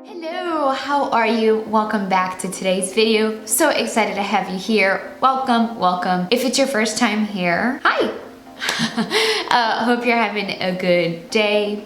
Hello, how are you? Welcome back to today's video. So excited to have you here. Welcome, welcome. If it's your first time here, hi. Hope you're having a good day,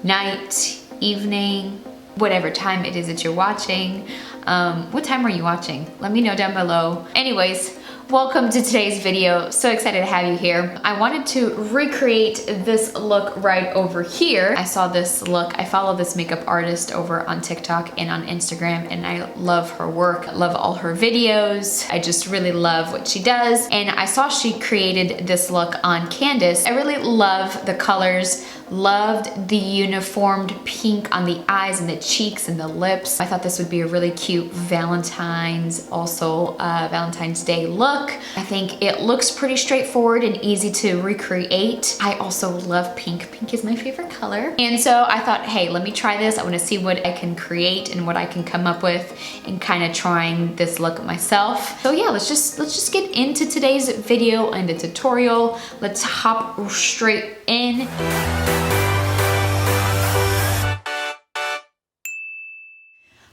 night, evening, whatever time it is that you're watching. What time are you watching? Let me know down below. Anyways, welcome to today's video. So excited to have you here. I wanted to recreate this look right over here. I saw this look. I follow this makeup artist over on TikTok and on Instagram, and I love her work. I love all her videos. I just really love what she does. And I saw she created this look on Candace. I really love the colors. Loved the uniformed pink on the eyes and the cheeks and the lips. I thought this would be a really cute Valentine's Day look. I think it looks pretty straightforward and easy to recreate. I also love pink. Pink is my favorite color. And so I thought, hey, let me try this. I want to see what I can create and what I can come up with and kind of trying this look myself. So yeah, let's just get into today's video and the tutorial. Let's hop straight in.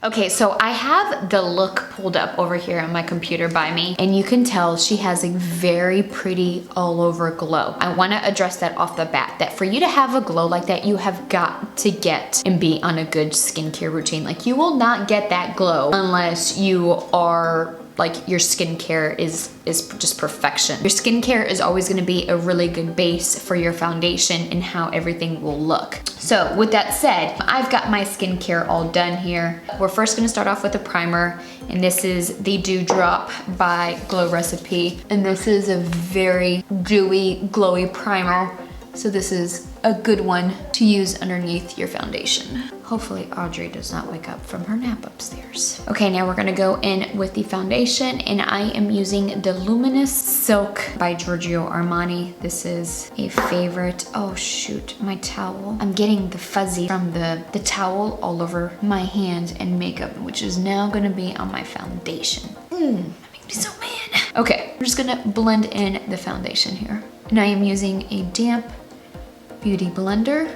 Okay, so I have the look pulled up over here on my computer by me, and you can tell she has a very pretty all over glow. I wanna address that off the bat, that for you to have a glow like that, you have got to get and be on a good skincare routine. Like, you will not get that glow unless you are like your skincare is just perfection. Your skincare is always gonna be a really good base for your foundation and how everything will look. So with that said, I've got my skincare all done here. We're first gonna start off with a primer, and this is the Dewdrop by Glow Recipe. And this is a very dewy, glowy primer. So this is a good one to use underneath your foundation. Hopefully Audrey does not wake up from her nap upstairs. Okay, now we're gonna go in with the foundation, and I am using the Luminous Silk by Giorgio Armani. This is a favorite. Oh shoot, my towel. I'm getting the fuzzy from the towel all over my hand and makeup, which is now gonna be on my foundation. That makes me so mad. Okay, I'm just gonna blend in the foundation here. And I am using a damp beauty blender.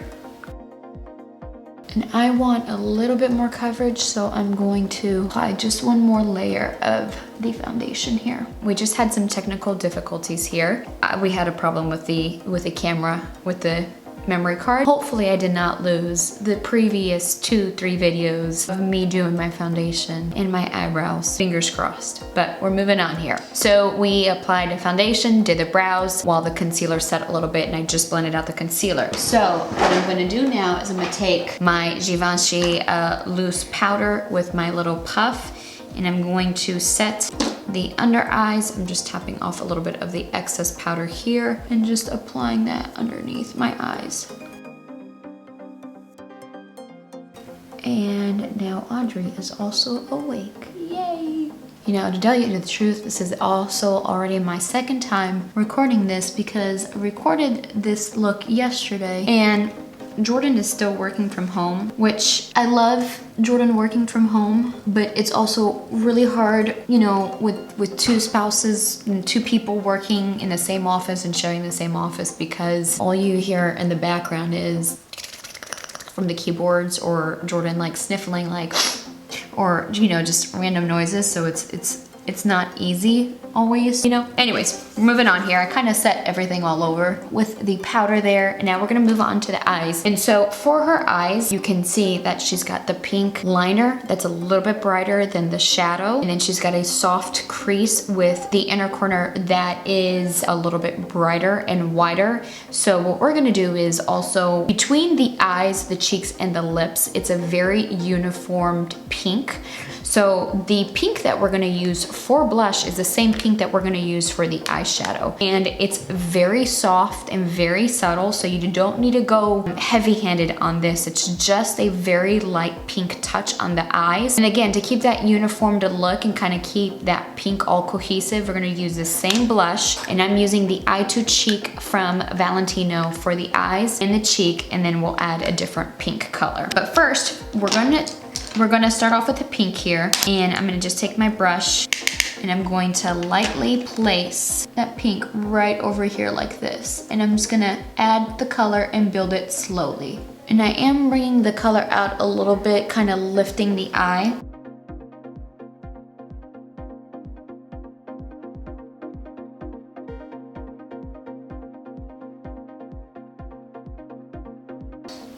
And I want a little bit more coverage, so I'm going to apply just one more layer of the foundation here. We just had some technical difficulties here. We had a problem with the camera, with the memory card. Hopefully I did not lose the previous 2-3 videos of me doing my foundation and my eyebrows. Fingers crossed, but we're moving on here. So we applied a foundation, did the brows while the concealer set a little bit, and I just blended out the concealer. So what I'm gonna do now is I'm gonna take my Givenchy loose powder with my little puff, and I'm going to set the under eyes. I'm just tapping off a little bit of the excess powder here and just applying that underneath my eyes. And now Audrey is also awake. Yay! You know, to tell you the truth, this is also already my second time recording this, because I recorded this look yesterday and Jordan is still working from home, which I love Jordan working from home, but it's also really hard, you know, with two spouses and two people working in the same office and sharing the same office, because all you hear in the background is from the keyboards or Jordan like sniffling, like, or, you know, just random noises. So it's not easy always, you know. Anyways, moving on here. I kind of set everything all over with the powder there, and now we're gonna move on to the eyes. And so for her eyes, you can see that she's got the pink liner that's a little bit brighter than the shadow, and then she's got a soft crease with the inner corner that is a little bit brighter and wider. So what we're gonna do is also between the eyes, the cheeks, and the lips, it's a very uniformed pink. So the pink that we're gonna use for blush is the same pink that we're gonna use for the eyeshadow. And it's very soft and very subtle, so you don't need to go heavy-handed on this. It's just a very light pink touch on the eyes. And again, to keep that uniformed look and kind of keep that pink all cohesive, we're gonna use the same blush. And I'm using the Eye to Cheek from Valentine for the eyes and the cheek, and then we'll add a different pink color. But first, we're gonna start off with the pink here, and I'm gonna just take my brush and I'm going to lightly place that pink right over here like this. And I'm just gonna add the color and build it slowly. And I am bringing the color out a little bit, kind of lifting the eye.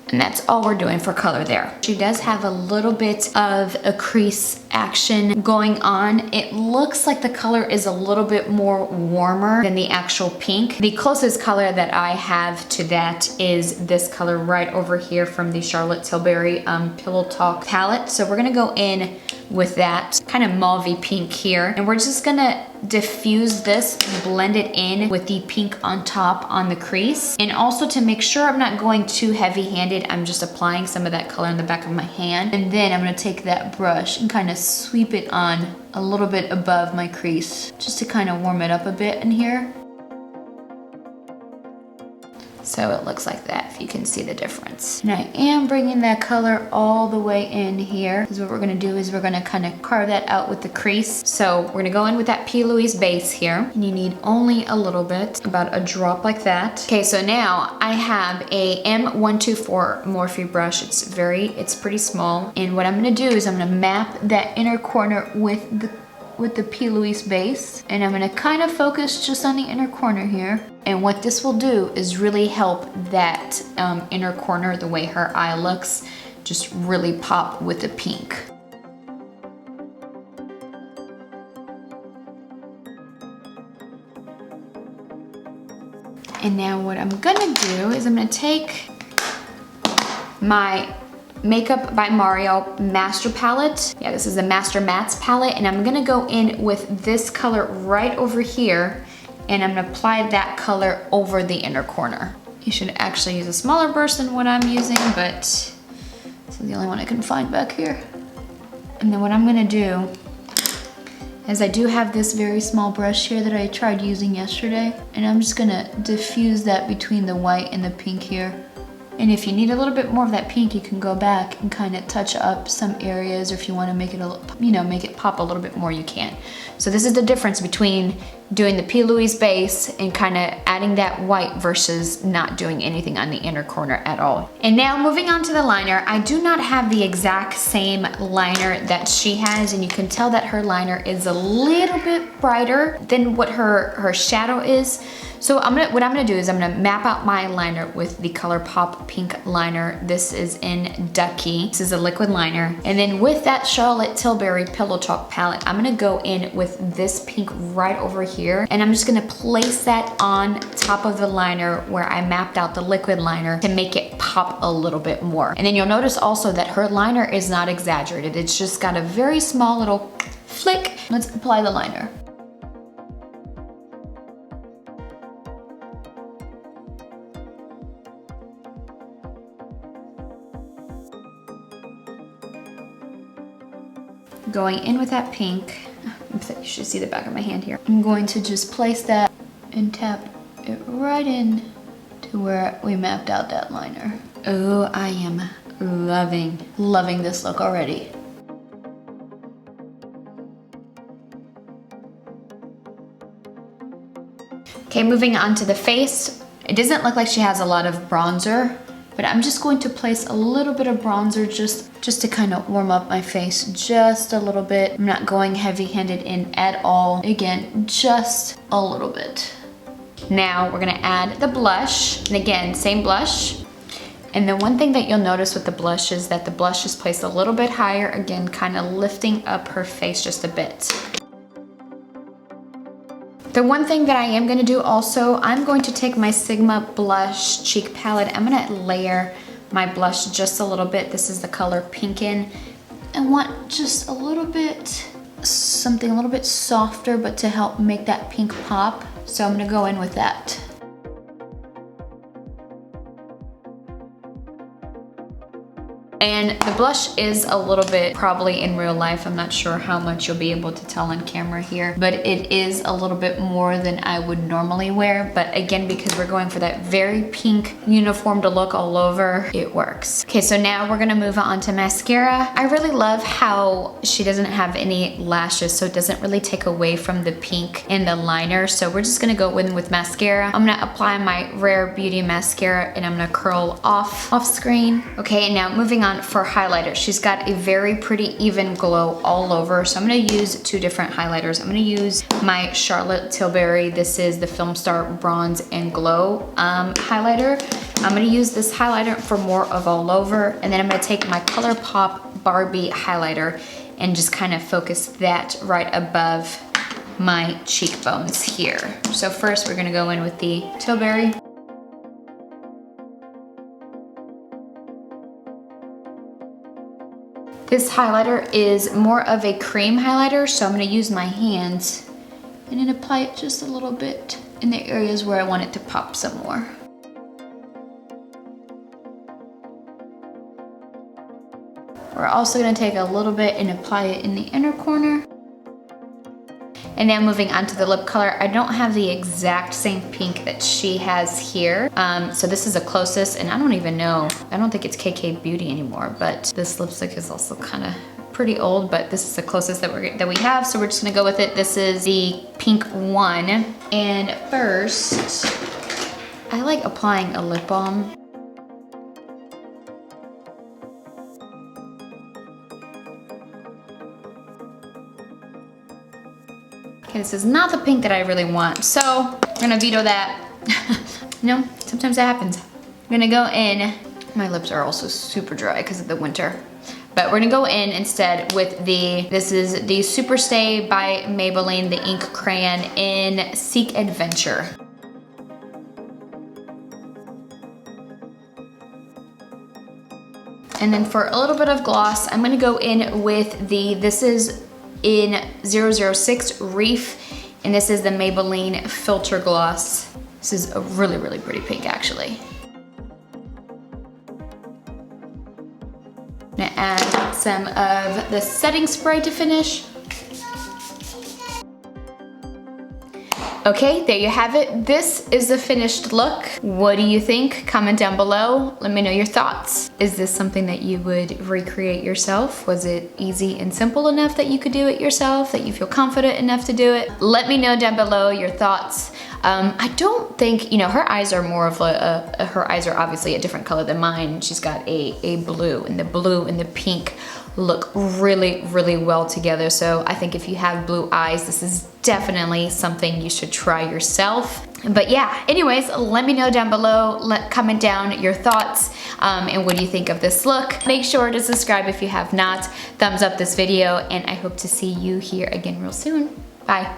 And that's all we're doing for color there. She does have a little bit of a crease action going on. It looks like the color is a little bit more warmer than the actual pink. The closest color that I have to that is this color right over here from the Charlotte Tilbury Pillow Talk palette. So we're gonna go in with that kind of mauvey pink here. And we're just gonna diffuse this and blend it in with the pink on top on the crease. And also to make sure I'm not going too heavy-handed, I'm just applying some of that color in the back of my hand. And then I'm gonna take that brush and kind of sweep it on a little bit above my crease, just to kind of warm it up a bit in here. So it looks like that, if you can see the difference. And I am bringing that color all the way in here, because what we're gonna do is we're gonna kind of carve that out with the crease. So we're gonna go in with that P. Louise base here, and you need only a little bit, about a drop like that. Okay, so now I have a M124 Morphe brush. It's pretty small. And what I'm gonna do is I'm gonna map that inner corner with the P. Louise base, and I'm gonna kind of focus just on the inner corner here. And what this will do is really help that inner corner, the way her eye looks, just really pop with the pink. And now what I'm gonna do is I'm gonna take my Makeup by Mario Master Palette. Yeah, this is the Master Mattes palette, and I'm gonna go in with this color right over here, and I'm gonna apply that color over the inner corner. You should actually use a smaller brush than what I'm using, but this is the only one I can find back here. And then what I'm gonna do is I do have this very small brush here that I tried using yesterday, and I'm just gonna diffuse that between the white and the pink here. And if you need a little bit more of that pink, you can go back and kind of touch up some areas, or if you want to make it make it pop a little bit more, you can. So this is the difference between doing the P. Louise base and kind of adding that white versus not doing anything on the inner corner at all. And now moving on to the liner, I do not have the exact same liner that she has, and you can tell that her liner is a little bit brighter than what her shadow is. So what I'm gonna do is I'm gonna map out my liner with the ColourPop pink liner. This is in Ducky. This is a liquid liner. And then with that Charlotte Tilbury Pillow Talk palette, I'm gonna go in with this pink right over here. And I'm just gonna place that on top of the liner where I mapped out the liquid liner to make it pop a little bit more. And then you'll notice also that her liner is not exaggerated. It's just got a very small little flick. Let's apply the liner. Going in with that pink, you should see the back of my hand here. I'm going to just place that and tap it right in to where we mapped out that liner. Oh, I am loving this look already. Okay, moving on to the face. It doesn't look like she has a lot of bronzer, but I'm just going to place a little bit of bronzer just to kind of warm up my face just a little bit. I'm not going heavy-handed in at all. Again, just a little bit. Now we're gonna add the blush, and again, same blush. And the one thing that you'll notice with the blush is that the blush is placed a little bit higher, again, kind of lifting up her face just a bit. The one thing that I am gonna do also, I'm going to take my Sigma Blush Cheek Palette. I'm gonna layer my blush just a little bit. This is the color Pinkin. I want just a little bit, something a little bit softer, but to help make that pink pop. So I'm gonna go in with that. And the blush is a little bit, probably in real life, I'm not sure how much you'll be able to tell on camera here, but it is a little bit more than I would normally wear. But again, because we're going for that very pink uniform to look all over, it works. Okay, so now we're gonna move on to mascara. I really love how she doesn't have any lashes, so it doesn't really take away from the pink and the liner. So we're just gonna go in with mascara. I'm gonna apply my Rare Beauty mascara and I'm gonna curl off screen. Okay, and now moving on for highlighter. She's got a very pretty even glow all over. So I'm gonna use two different highlighters. I'm gonna use my Charlotte Tilbury. This is the Film Star Bronze and Glow highlighter. I'm gonna use this highlighter for more of all over. And then I'm gonna take my ColourPop Barbie highlighter and just kind of focus that right above my cheekbones here. So first we're gonna go in with the Tilbury. This highlighter is more of a cream highlighter, so I'm gonna use my hands and then apply it just a little bit in the areas where I want it to pop some more. We're also gonna take a little bit and apply it in the inner corner. And now moving on to the lip color. I don't have the exact same pink that she has here. So this is the closest, and I don't even know. I don't think it's KK Beauty anymore, but this lipstick is also kind of pretty old, but this is the closest that we have. So we're just gonna go with it. This is the pink one. And first, I like applying a lip balm. Okay, this is not the pink that I really want, so I'm gonna veto that. No, sometimes that happens. I'm gonna go in, my lips are also super dry because of the winter, but we're gonna go in instead with this is the Superstay by Maybelline, the ink crayon in Seek Adventure. And then for a little bit of gloss, I'm gonna go in with this is in 006 Reef, and this is the Maybelline Filter Gloss. This is a really, really pretty pink, actually. I'm gonna add some of the setting spray to finish. Okay, there you have it. This is the finished look. What do you think? Comment down below. Let me know your thoughts. Is this something that you would recreate yourself? Was it easy and simple enough that you could do it yourself, that you feel confident enough to do it? Let me know down below your thoughts. I don't think, you know, her eyes are more of her eyes are obviously a different color than mine. She's got a blue, and the blue and the pink look really, really well together. So I think if you have blue eyes, this is definitely something you should try yourself. But yeah, anyways, let me know down below. Comment down your thoughts and what do you think of this look. Make sure to subscribe if you have not. Thumbs up this video, and I hope to see you here again real soon. Bye.